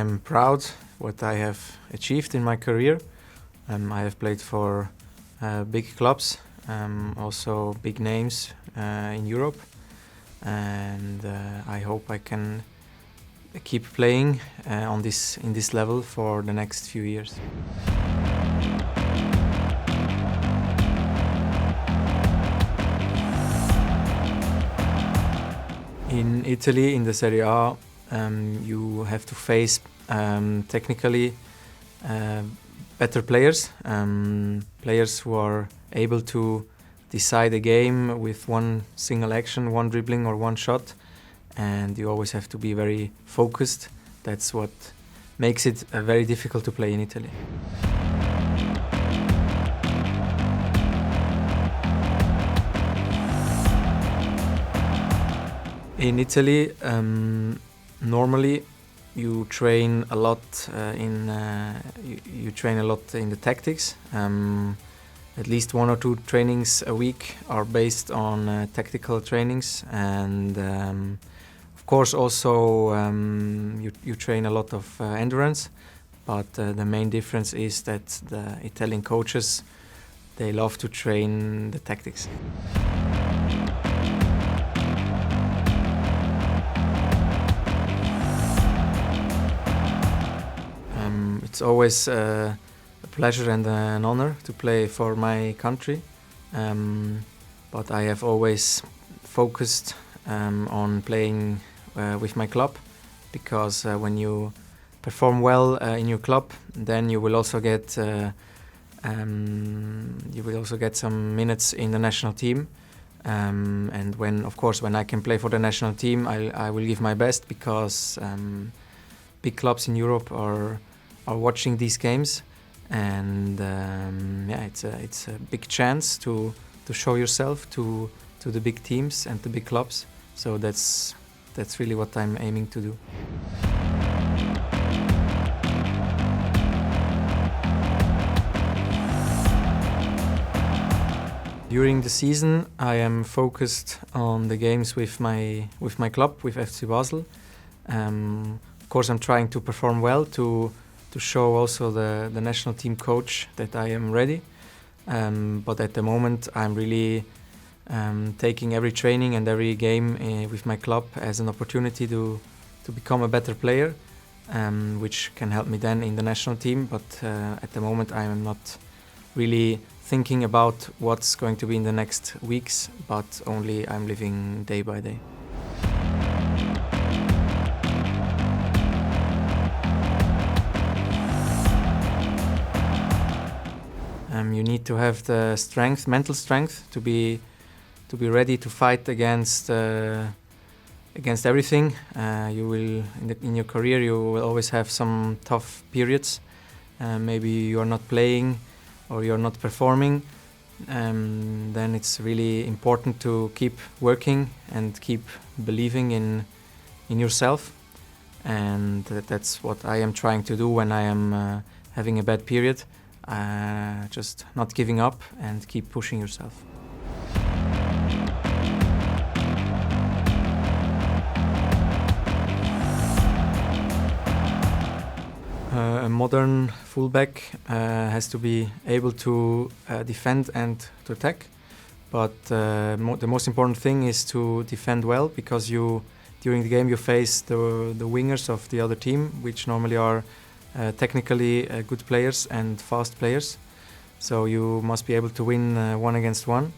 am proud what I have achieved in my career. I have played for big clubs, also big names in Europe, and I hope I can keep playing in this level for the next few years. In Italy, in the Serie A, you have to face technically better players, players who are able to decide a game with one single action, one dribbling or one shot, and you always have to be very focused. That's what makes it very difficult to play in Italy. In Italy, normally you train a lot you train a lot in the tactics. At least 1 or 2 trainings a week are based on tactical trainings, and of course also you train a lot of endurance. But the main difference is that the Italian coaches, they love to train the tactics. It's always a pleasure and an honor to play for my country, but I have always focused on playing with my club, because when you perform well in your club, then you will also get some minutes in the national team, and when I can play for the national team, I will give my best, because big clubs in Europe are watching these games, and it's a big chance to show yourself to the big teams and the big clubs. So that's really what I'm aiming to do. During the season, I am focused on the games with my club, with FC Basel. Of course, I'm trying to perform well to show also the national team coach that I am ready. But at the moment, I'm really taking every training and every game with my club as an opportunity to become a better player, which can help me then in the national team. But at the moment, I am not really thinking about what's going to be in the next weeks, but only I'm living day by day. You need to have the strength, mental strength, to be ready to fight against everything. You will in your career you will always have some tough periods. Maybe you are not playing or you are not performing. Then it's really important to keep working and keep believing in yourself. And that's what I am trying to do when I am having a bad period. Just not giving up and keep pushing yourself. A modern fullback has to be able to defend and to attack, but the most important thing is to defend well, because during the game you face the wingers of the other team, which normally are technically good players and fast players. So you must be able to win 1 against 1.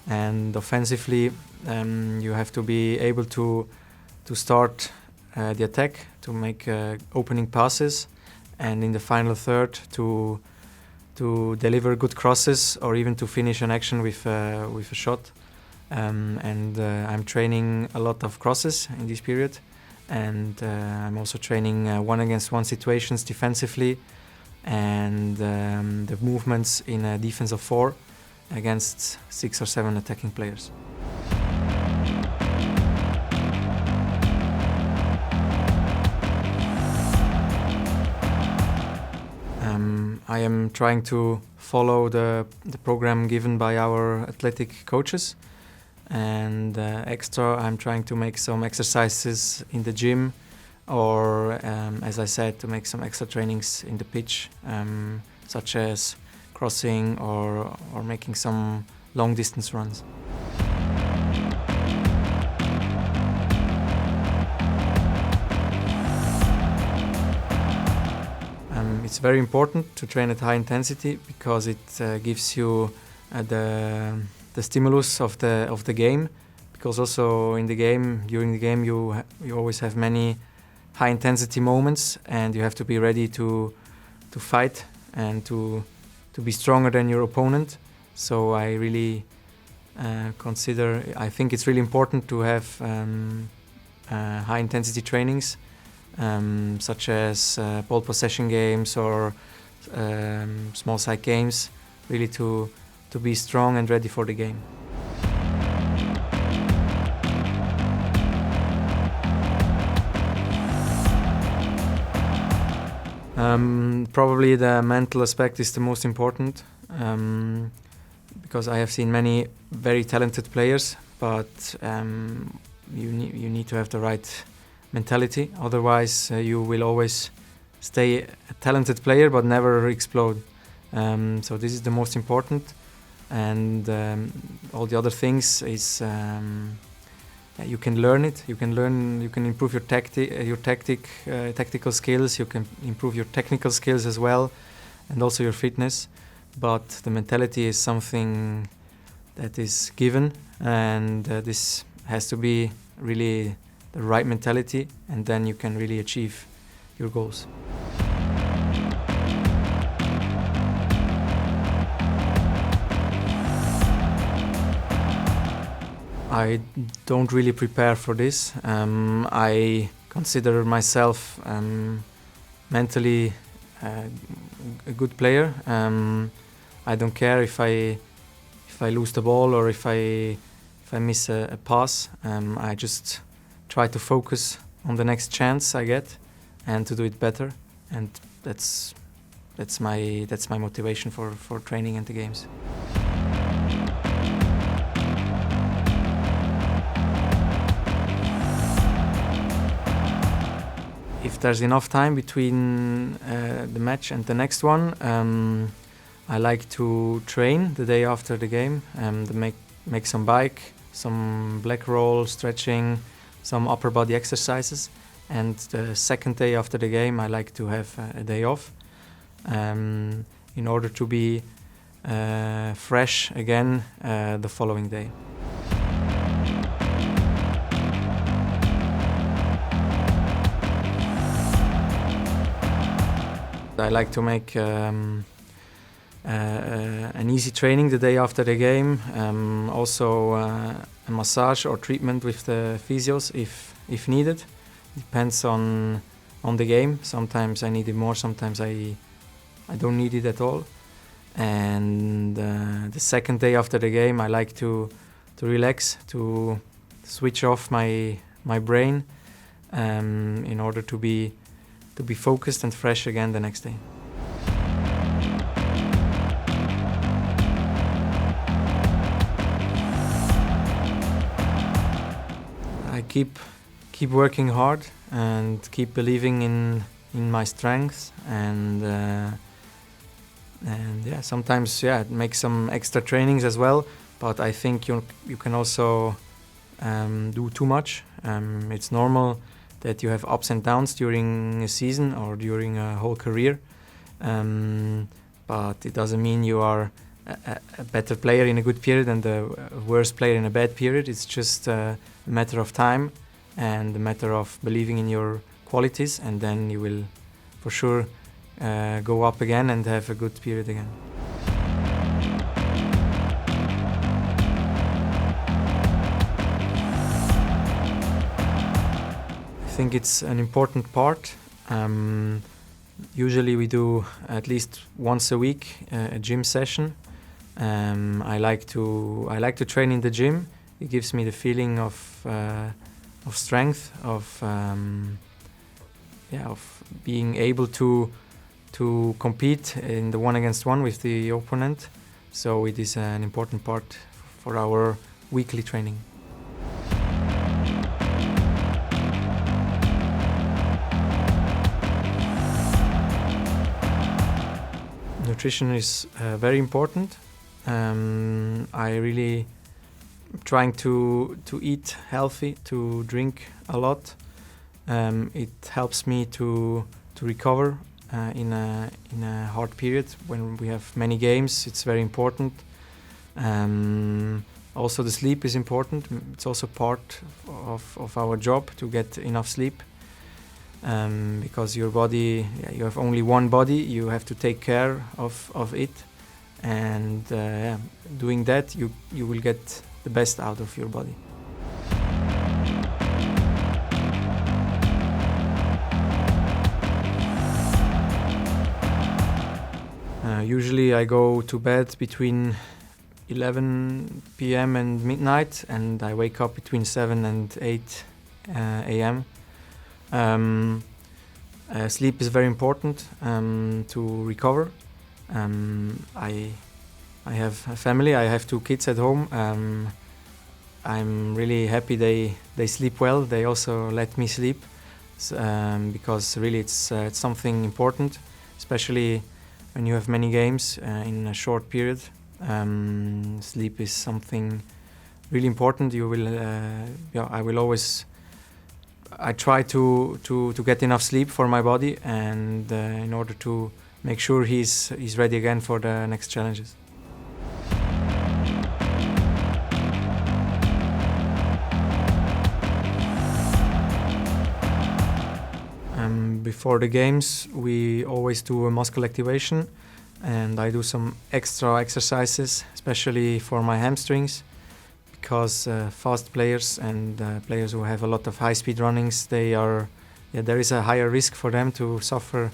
And offensively, you have to be able to start the attack, to make opening passes, and in the final third to deliver good crosses, or even to finish an action with a shot. I'm training a lot of crosses in this period. And I'm also training 1 against 1 situations defensively, and the movements in a defense of 4 against 6 or 7 attacking players. I am trying to follow the program given by our athletic coaches. And extra, I'm trying to make some exercises in the gym or as I said, to make some extra trainings in the pitch, such as crossing or making some long distance runs. It's very important to train at high intensity because it gives you the stimulus of the game. Because also in the game, during the game, you always have many high intensity moments, and you have to be ready to fight and to be stronger than your opponent. So I really I think it's really important to have high intensity trainings, such as ball possession games or small side games, really to be strong and ready for the game. Probably the mental aspect is the most important, because I have seen many very talented players, but you need to have the right mentality. Otherwise, you will always stay a talented player but never explode. So this is the most important, and all the other things is you can learn it. You can improve your tactical skills. You can improve your technical skills as well, and also your fitness. But the mentality is something that is given, and this has to be really the right mentality, and then you can really achieve your goals. I don't really prepare for this. I consider myself mentally a good player. I don't care if I lose the ball or if I miss a pass. I just try to focus on the next chance I get and to do it better. And that's my motivation for training and the games. If there's enough time between the match and the next one, I like to train the day after the game, to make some bike, some black roll, stretching, some upper body exercises. And the second day after the game, I like to have a day off, in order to be fresh again the following day. I like to make an easy training the day after the game. Also a massage or treatment with the physios if needed. Depends on the game. Sometimes I need it more. Sometimes I don't need it at all. And the second day after the game, I like to relax, to switch off my brain, in order to be focused and fresh again the next day. I keep working hard and keep believing in my strengths, and yeah, sometimes make some extra trainings as well. But I think you can also do too much. It's normal that you have ups and downs during a season or during a whole career, but it doesn't mean you are a better player in a good period and a worse player in a bad period. It's just a matter of time and a matter of believing in your qualities, and then you will for sure go up again and have a good period again. I think it's an important part. Usually we do at least once a week a gym session. I like to train in the gym. It gives me the feeling of strength, of being able to compete in the one against one with the opponent. So it is an important part for our weekly training. nutrition is very important. I really trying to eat healthy, to drink a lot. It helps me to recover in a hard period when we have many games. It's very important. Also, the sleep is important. It's also part of our job to get enough sleep. Because your body, you have only one body, you have to take care of it, and doing that you will get the best out of your body. Usually I go to bed between 11 p.m. and midnight, and I wake up between 7 and 8 a.m. Sleep is very important to recover. I have a family. I have 2 kids at home. I'm really happy they sleep well. They also let me sleep because really it's something important, especially when you have many games in a short period. Sleep is something really important. You will, I will always. I try to get enough sleep for my body, and in order to make sure he's ready again for the next challenges. Before the games, we always do a muscle activation, and I do some extra exercises, especially for my hamstrings, because fast players and players who have a lot of high-speed runnings, there is a higher risk for them to suffer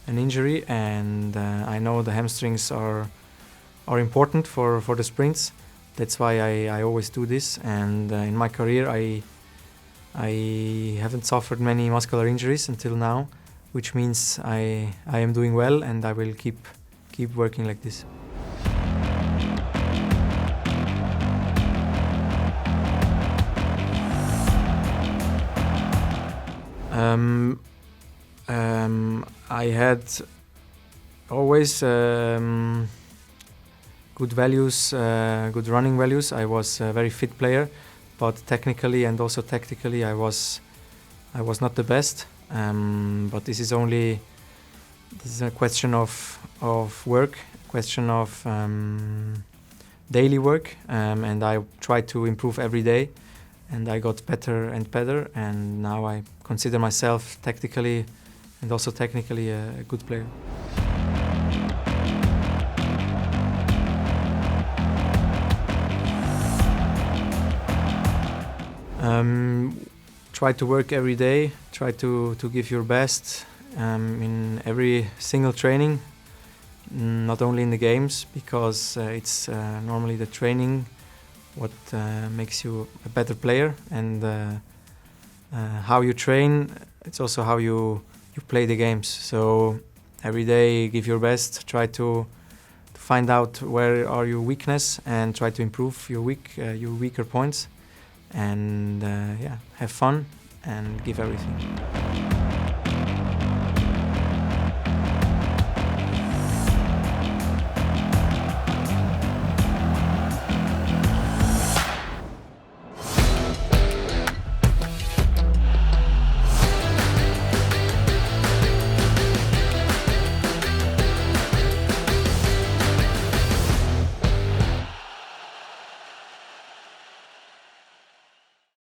an injury, and I know the hamstrings are important for the sprints. That's why I always do this, and in my career I haven't suffered many muscular injuries until now, which means I am doing well, and I will keep working like this. I had always good values, good running values. I was a very fit player, but technically and also tactically I was not the best. But this is a question of work, question of daily work, and I try to improve every day, and I got better and better, and now I consider myself tactically and also technically a good player. Try to work every day, try to give your best in every single training, not only in the games, because it's normally the training what makes you a better player, and how you train, it's also how you play the games. So every day give your best, try to find out where are your weakness and try to improve your weaker points, and have fun and give everything.